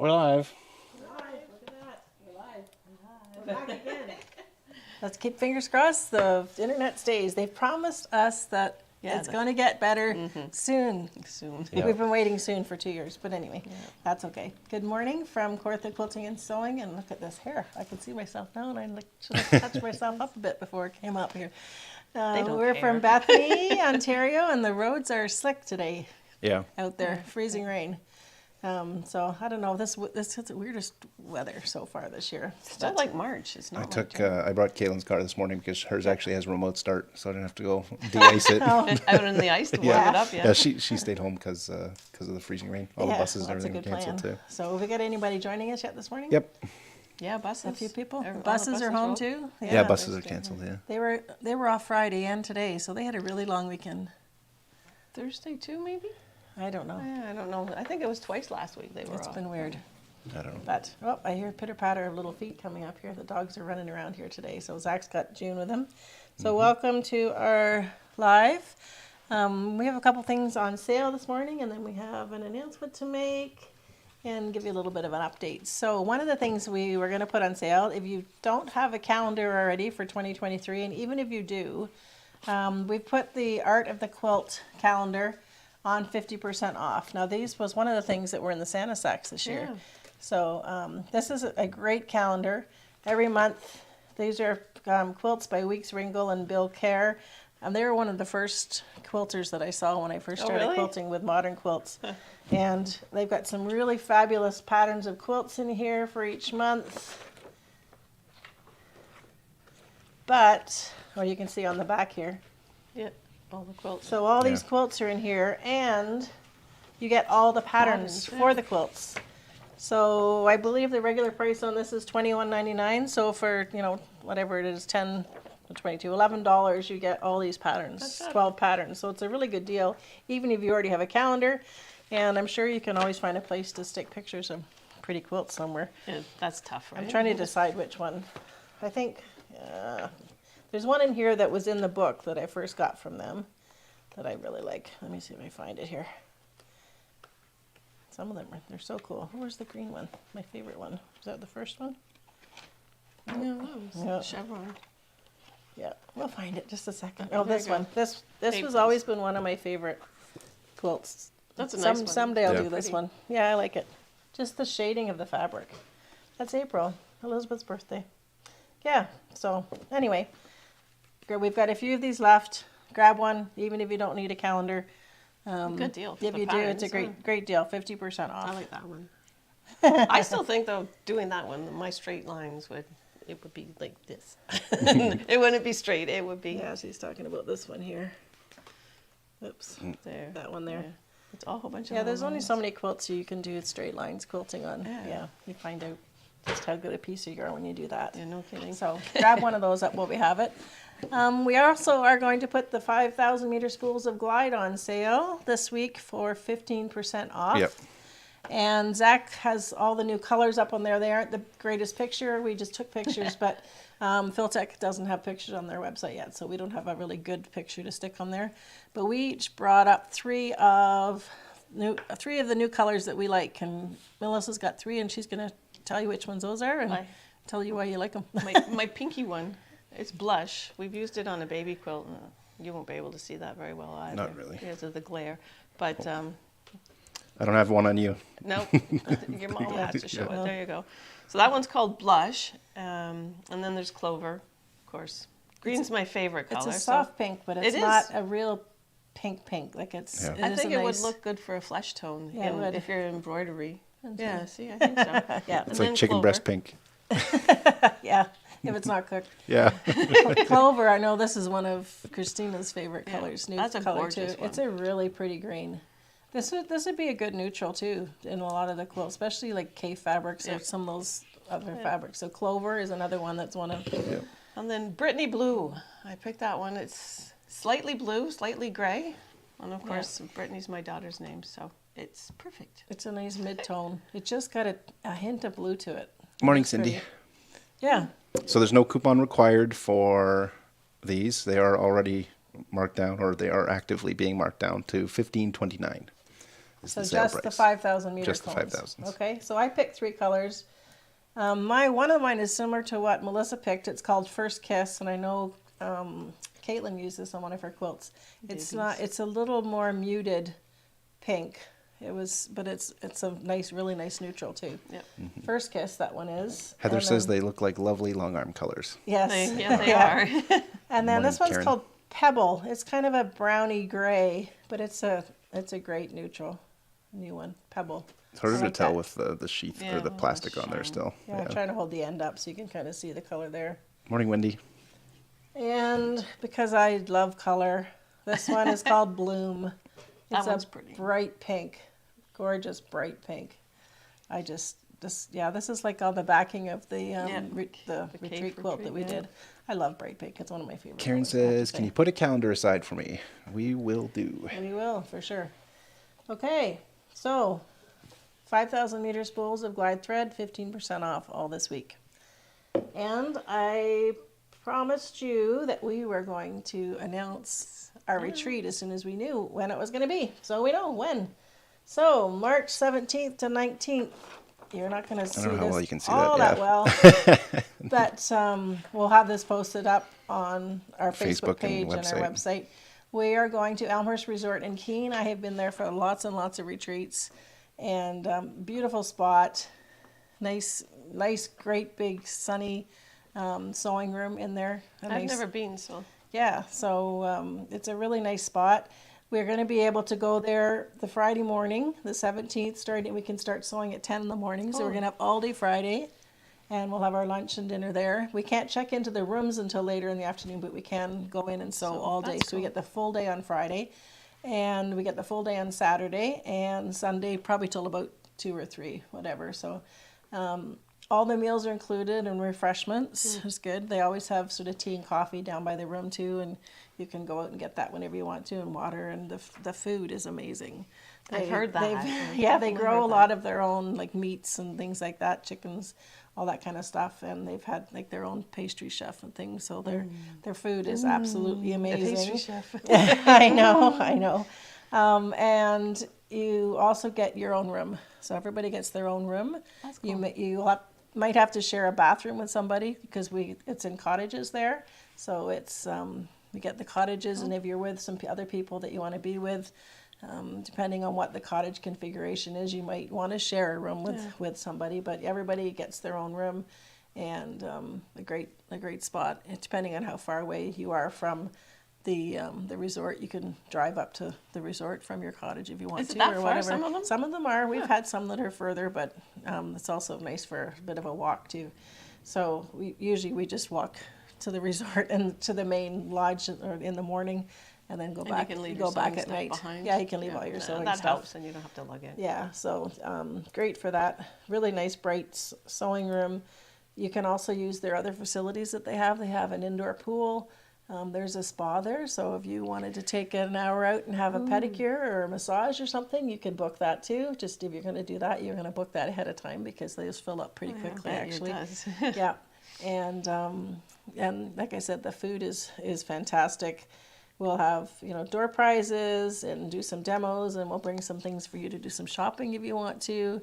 We're live. Look at that. We're live. We're back again. Let's keep fingers crossed the internet stays. They've promised us that it's going to get better soon. Yeah. We've been waiting soon for 2 years, but anyway, that's okay. Good morning from Kawartha Quilting and Sewing, and look at this hair. I can see myself now, and I should have touched myself up a bit before I came up here. We're from Bethany, Ontario, and the roads are slick today. Yeah. Out there, freezing rain. So I don't know. This is the weirdest weather so far this year. Still like March. It's not. I brought Kaylin's car this morning because hers actually has a remote start, so I didn't have to go de-ice it. Out in the ice to warm it up. Yeah, she stayed home because of the freezing rain. All the buses and everything were canceled too. So have we got anybody joining us yet this morning? Yep. Yeah, buses. A few people. All the Buses are home too. Yeah, buses are canceled. Yeah. They were off Friday and today, so they had a really long weekend. Thursday too, maybe. I don't know. Yeah, I don't know. I think it was twice last week they were It's off. been weird. I don't know. But I hear pitter patter of little feet coming up here. The dogs are running around here today. So Zach's got June with him. So welcome to our live. We have a couple things on sale this morning, and then we have an announcement to make and give you a little bit of an update. So one of the things we were going to put on sale, if you don't have a calendar already for 2023, and even if you do, we've put the Art of the Quilt calendar on 50% off. Now these was one of the things that were in the Santa sacks this year. Yeah. So this is a great calendar. Every month, these are quilts by Weeks Ringle and Bill Kerr. They were one of the first quilters that I saw when I first started quilting with modern quilts. And they've got some really fabulous patterns of quilts in here for each month. But, you can see on the back here. Yeah, all the quilts. So all these quilts are in here, and you get all the patterns for the quilts. So I believe the regular price on this is $21.99. So for, whatever it is, $10, $22, $11, you get all these patterns, 12 patterns. So it's a really good deal, even if you already have a calendar. And I'm sure you can always find a place to stick pictures of pretty quilts somewhere. Yeah, that's tough, right? I'm trying to decide which one. I think there's one in here that was in the book that I first got from them that I really like. Let me see if I find it here. Some of them, they're so cool. Where's the green one? My favorite one. Is that the first one? No, chevron. Yeah, we'll find it. Just a second. Oh, this one. This has always been one of my favorite quilts. That's a nice one. Someday I'll do this one. Yeah, I like it. Just the shading of the fabric. That's April, Elizabeth's birthday. Yeah, so anyway, we've got a few of these left. Grab one, even if you don't need a calendar. Good deal. If you do, it's a great deal, 50% off. I like that one. I still think, though, doing that one, my straight lines would be like this. It wouldn't be straight. It would be. Yeah, she's talking about this one here. Oops. There. That one there. Yeah. It's all a whole bunch of There's only lines. so many quilts you can do straight lines quilting on. Yeah. You find out just how good a piece you are when you do that. Yeah, no kidding. So grab one of those up while we have it. We also are going to put the 5,000 meter spools of Glide on sale this week for 15% off. Yep. And Zach has all the new colors up on there. They aren't the greatest picture. We just took pictures, but Philtech doesn't have pictures on their website yet, so we don't have a really good picture to stick on there. But we each brought up three of the new colors that we like, and Melissa's got three, and she's going to tell you which ones those are and tell you why you like them. My pinky one, it's blush. We've used it on a baby quilt. And you won't be able to see that very well either. Not really. Because of the glare. But I don't have one on you. no, your mom has to show it. There you go. So that one's called blush. And then there's clover, of course. Green's my favorite color. It's a soft pink, but it's not a real pink. Like it's. Yeah. I think it would look good for a flesh tone if you're embroidery. Yeah, see, I think so. Yeah. It's like chicken breast pink. Yeah, if it's not cooked. Yeah. Clover, I know this is one of Christina's favorite colors. New that's a color gorgeous too. one. It's a really pretty green. This would be a good neutral too in a lot of the quilts, especially like K fabrics or some of those other fabrics. So Clover is another one that's one of. Yeah. And then Brittany Blue. I picked that one. It's slightly blue, slightly gray. And of course, Brittany's my daughter's name, so it's perfect. It's a nice mid-tone. It just got a hint of blue to it. Morning, Cindy. Pretty. Yeah. So there's no coupon required for these. They are already marked down, or they are actively being marked down to $15.29. is So the sale just the price. 5,000 meter Just the cones. 5,000s. Okay, so I picked 3 colors. One of mine is similar to what Melissa picked. It's called First Kiss, and I know Caitlin used this on one of her quilts. It's not. Babies. It's a little more muted pink. But it's a nice, really nice neutral too. Yep. First Kiss, that one is. Heather And says then- they look like lovely long arm colors. yes, They Yeah. are. And then Morning, this one's Karen. called Pebble. It's kind of a browny gray, but it's a great neutral. New one, Pebble. It's harder I to like tell that. with the sheath Yeah, or the the plastic on there shine. still. Yeah, I'm trying to hold the end up so you can kind of see the color there. Morning, Wendy. And because I love color, this one is called Bloom. That It's one's a pretty. bright pink, gorgeous bright pink. I just this is like on the backing of the Yeah, the the retreat cave quilt that we retreat, yeah. did. I love bright pink. It's one of my favorite. Karen colors, I have to says, "Can say. you put a calendar aside for me?" We will do. We will, for sure. Okay, so 5,000 meter spools of glide thread, 15% off all this week. And I promised you that we were going to announce our retreat as soon as we knew when it was going to be. So we know when. So March 17th to 19th. You're not going to see know how this well you can see all that, that yeah. well. But we'll have this posted up on our Facebook Facebook and page and our website. We are going to Elmhurst Resort in Keene. I have been there for lots and lots of retreats, and beautiful spot. Nice, great big sunny sewing room in there. I've never been, so Yeah, so it's a really nice spot. We're going to be able to go there the Friday morning, the 17th. We can start sewing at 10 in the morning. So we're going to have all day Friday, and we'll have our lunch and dinner there. We can't check into the rooms until later in the afternoon, but we can go in and sew all day. that's So we cool. get the full day on Friday, and we get the full day on Saturday, and Sunday probably till about 2 or 3, whatever. So all the meals are included and refreshments. It's good. They always have sort of tea and coffee down by the room too, and you can go out and get that whenever you want to, and water. And the food is amazing. I've heard that. Yeah, they Definitely grow heard a that. lot of their own like meats and things like that, chickens, all that kind of stuff. And they've had like their own pastry chef and things. So their food is absolutely The amazing. pastry chef. I know. And you also get your own room. So everybody gets their own room. That's cool. Might have to share a bathroom with somebody because it's in cottages there. So it's we get the cottages, and if you're with some other people that you want to be with, depending on what the cottage configuration is, you might want to share a room with somebody. But everybody gets their own room, and a great spot. And depending on how far away you are from the resort, you can drive up to the resort from your cottage if you want Is it to, that or far, whatever. some of them? Some of them are. We've had some that are further, but it's also nice for a bit of a walk too. So we just walk to the resort and to the main lodge or in the morning, and then go And back. you can leave go your back sewing at stuff night. behind. Yeah, you can leave all your No, sewing that stuff. helps, and you don't have to lug it. Yeah, so great for that. Really nice, bright sewing room. You can also use their other facilities that they have. They have an indoor pool. There's a spa there, so if you wanted to take an hour out and have a pedicure or a massage or something, you could book that too. Just if you're going to do that, you're going to book that ahead of time because they just fill up pretty quickly, actually. It does. Yeah, and like I said, the food is fantastic. We'll have door prizes and do some demos, and we'll bring some things for you to do some shopping if you want to.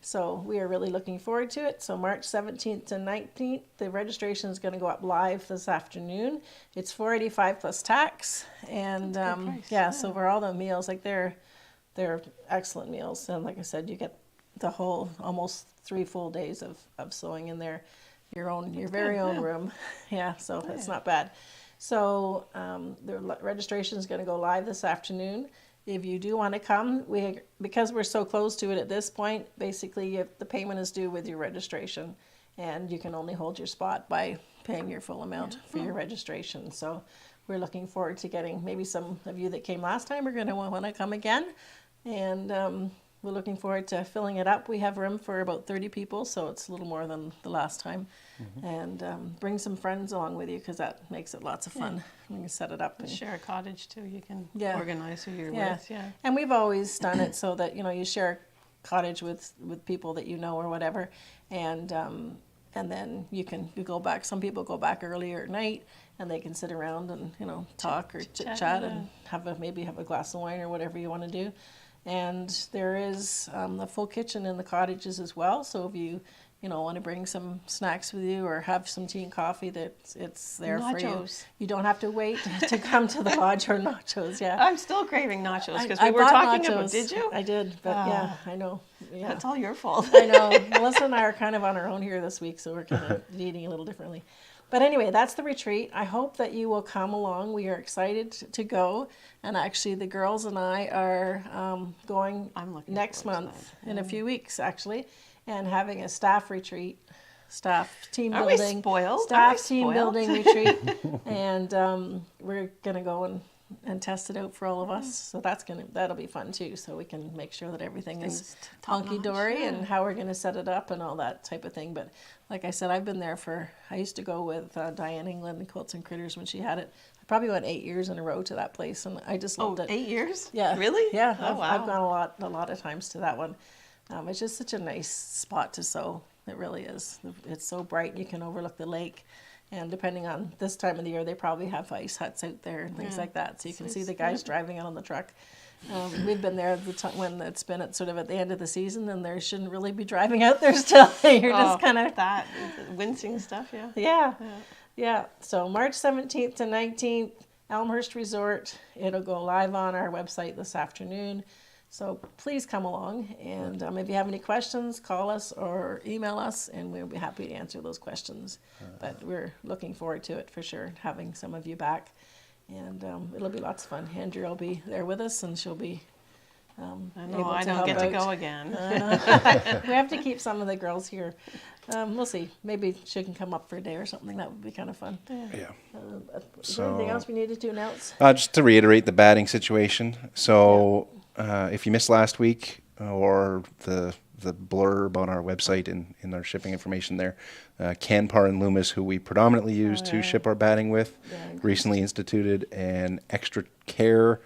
So we are really looking forward to it. So March 17th to 19th, the registration is going to go up live this afternoon. It's $485 plus tax, and That's a good price, yeah. So for all the meals, like they're excellent meals, and like I said, you get the whole almost 3 full days of sewing in there, your very own room. Yeah, so it's not bad. So the registration is going to go live this afternoon. If you do want to come, because we're so close to it at this point, basically the payment is due with your registration, and you can only hold your spot by paying your full amount for your registration. So we're looking forward to getting maybe some of you that came last time are going to want to come again, and we're looking forward to filling it up. We have room for about 30 people, so it's a little more than the last time. And bring some friends along with you because that makes it lots of fun. You can set it up. And, Share a cottage too. You can Yeah. organize who you're Yeah. with. Yeah. And we've always done it so that you share a cottage with people that you know or whatever, and then you go back. Some people go back earlier at night, and they can sit around and talk or chit chat and maybe have a glass of wine or whatever you want to do. And there is the full kitchen in the cottages as well. So if you want to bring some snacks with you or have some tea and coffee, that it's there for you. Nachos. You don't have to wait to come to the lodge or nachos. Yeah. I'm still craving nachos because I we were bought talking nachos. about. Did you? I did, but yeah, I know. Yeah. That's all your fault. I know. Melissa and I are kind of on our own here this week, so we're kind of eating a little differently. But anyway, that's the retreat. I hope that you will come along. We are excited to go. And actually, the girls and I are going I'm looking next forward to month, in a few weeks, actually, and having a staff retreat, staff team Are we building, spoiled? staff Are we team spoiled? building retreat. And we're going to go and test it out for all of us. So that'll be fun too. So we can make sure that everything is Things top hunky notch, dory yeah. and how we're going to set it up and all that type of thing. But like I said, I've been there I used to go with Diane England and Quilts and Critters when she had it. I probably went 8 years in a row to that place, and I just loved it. 8 years? Yeah. Really? Yeah. Oh, I've wow. gone a lot of times to that one. It's just such a nice spot to sew. It really is. It's so bright. You can overlook the lake. And depending on this time of the year, they probably have ice huts out there and things like that. So you can see the guys driving out on the truck. We've been there at the time when it's been at the end of the season, and there shouldn't really be driving out there still. You're just kind of that wincing stuff, yeah. Yeah. So March 17th to 19th, Elmhurst Resort. It'll go live on our website this afternoon. So please come along. And if you have any questions, call us or email us, and we'll be happy to answer those questions. But we're looking forward to it for sure, having some of you back. And it'll be lots of fun. Andrea will be there with us, and she'll be I know I don't get to go again. We have to keep some of the girls here. We'll see. Maybe she can come up for a day or something. That would be kind of fun. Yeah. Is there anything else we needed to announce? Just to reiterate the batting situation. So if you missed last week or the blurb on our website in our shipping information there, Canpar and Loomis, who we predominantly use to ship our batting with, recently instituted an extra care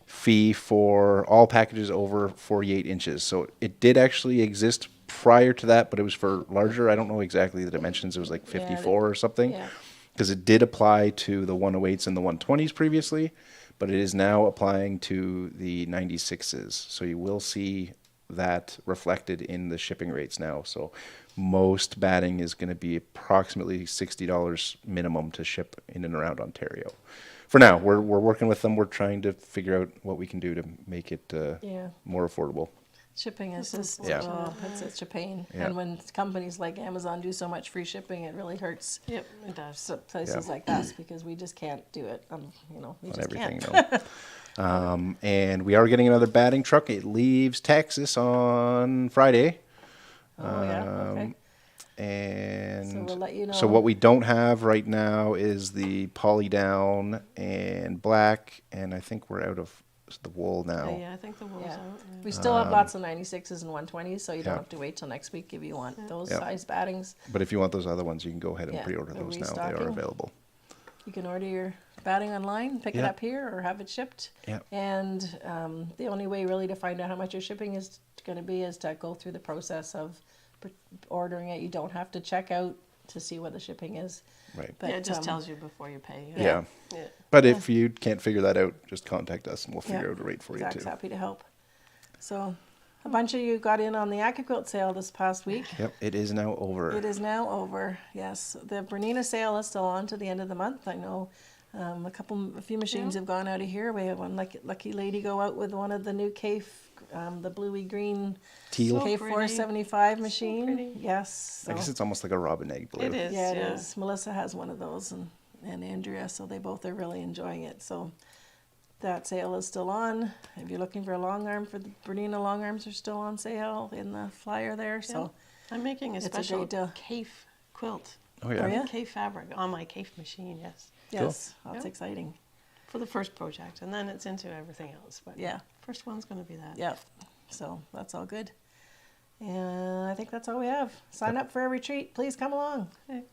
fee for all packages over 48 inches. So it did actually exist prior to that, but it was for larger. I don't know exactly the dimensions. It was like 54 or something. Yeah. Because it did apply to the 108s and the 120s previously, but it is now applying to the 96s. So you will see that reflected in the shipping rates now. So most batting is going to be approximately $60 minimum to ship in and around Ontario. For now, we're working with them. We're trying to figure out what we can do to make it more affordable. Shipping is just, it's such a pain. Yeah. And when companies like Amazon do so much free shipping, it really hurts Yep, it does. places like us because we just can't do it. We On just everything, can't. no. And we are getting another batting truck. It leaves Texas on Friday. Oh, yeah, okay. And So we'll let you know. so what we don't have right now is the poly down and black, and I think we're out of the wool now. Yeah, I think the wool's Yeah. out. Yeah. We still have lots of 96s and 120s, so you don't yeah. have to wait till next week if you want those Yeah. size battings. But if you want those other ones, you can go ahead and Yeah, pre-order they're those now. They are restocking. available. You can order your batting online, pick it Yeah. up here, or have it shipped. Yeah. And the only way really to find out how much your shipping is going to be is to go through the process of ordering it. You don't have to check out to see what the shipping is. Right. But, Yeah, it just tells you before you pay. Yeah. Yeah. But if you can't figure that out, just contact us and we'll figure Yeah. out a rate for Zach's you too. happy to help. So a bunch of you got in on the AccuQuilt sale this past week. Yep, it is now over. It is now over. Yes, the Bernina sale is still on to the end of the month. I know a few machines have gone out of here. We had one lucky lady go out with one of the new CAFE, the bluey green Teal. So CAFE pretty. 475 machine. pretty. Yes. I guess So, it's almost like a robin egg blue. It is. yeah, it is. Melissa has one of those, and Andrea, so they both are really enjoying it. So that sale is still on. If you're looking for a long arm, for the Bernina long arms are still on sale in the flyer there. So I'm making a It's a special great deal. CAFE quilt. Oh yeah. Oh, yeah? CAFE fabric on my CAFE machine, yes. yes, that's Yep. exciting. For the first project, and then it's into everything else. But Yeah. first one's going to be that. Yep. So that's all good. And I think that's all we have. Sign up for a retreat. Please come along. Okay.